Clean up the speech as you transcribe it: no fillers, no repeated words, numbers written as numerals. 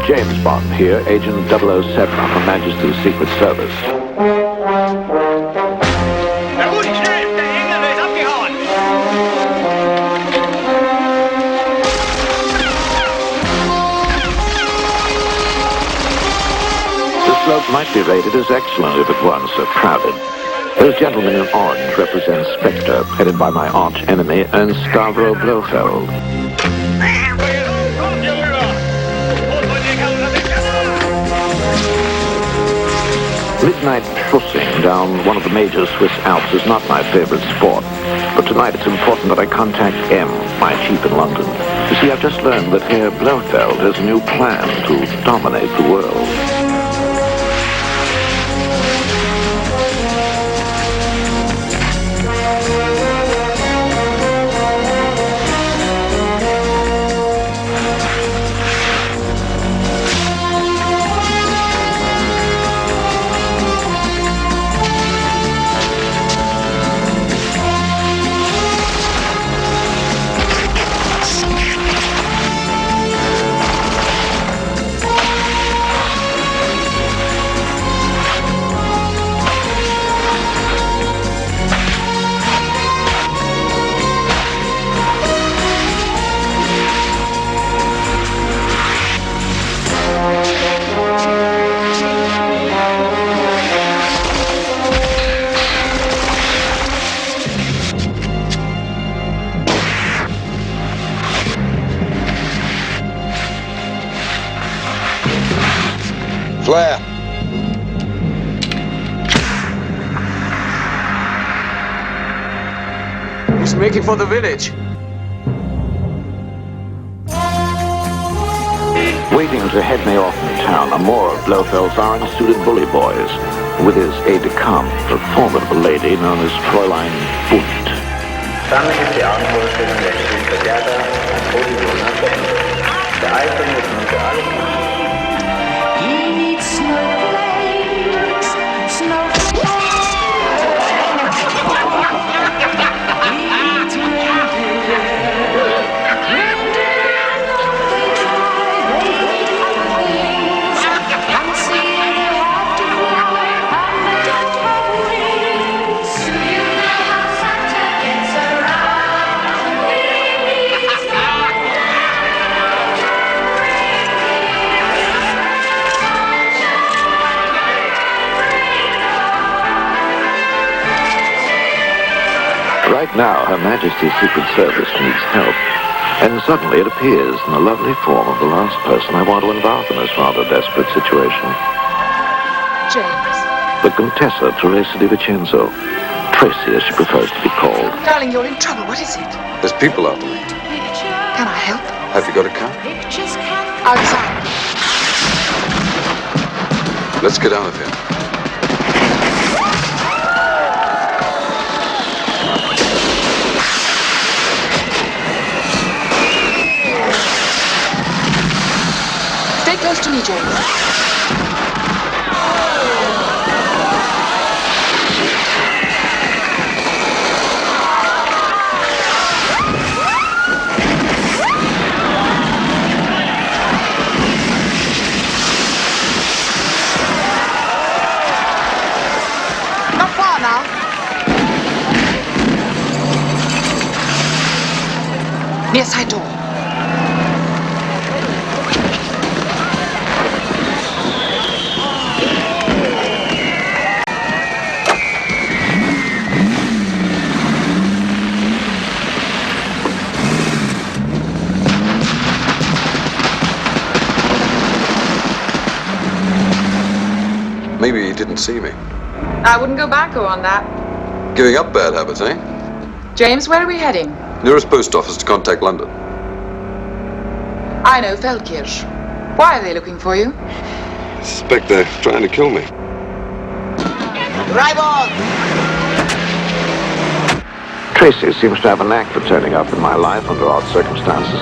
James Bond here, Agent 007 of Her Majesty's Secret Service. Na gut, schnell! Der Engländer ist abgehauen! The slope might be rated as excellent if it weren't so crowded. Those gentlemen in orange represent Spectre, headed by my arch enemy, Ernst Stavro Blofeld. Midnight trussing down one of the major Swiss Alps is not my favorite sport, but tonight it's important that I contact M, my chief in London. You see, I've just learned that Herr Blofeld has a new plan to dominate the world. Flare. He's making for the village. Waiting to head me off in town are more of Blofeld's iron-suited bully boys, with his aide-de-camp, a formidable lady known as Fräulein Bunt. Damit ist die Armbrüstung der Südverderber an Bodenbewohner beendet. Der Eifel muss nun für alle Right now, Her Majesty's Secret Service needs help, and suddenly it appears in the lovely form of the last person I want to involve in this rather desperate situation. James. The Contessa Teresa di Vincenzo. Tracy, as she prefers to be called. Darling, you're in trouble. What is it? There's people after me. Can I help? Have you got a car? Outside. Let's get out of here. Stay close to me, James. Not far now. Near side door. Maybe he didn't see me. I wouldn't go backo on that. Giving up bad habits, eh? James, where are we heading? Nearest post office to contact London. I know, Feldkirch. Why are they looking for you? Suspect they're trying to kill me. Drive on! Tracy seems to have a knack for turning up in my life under odd circumstances.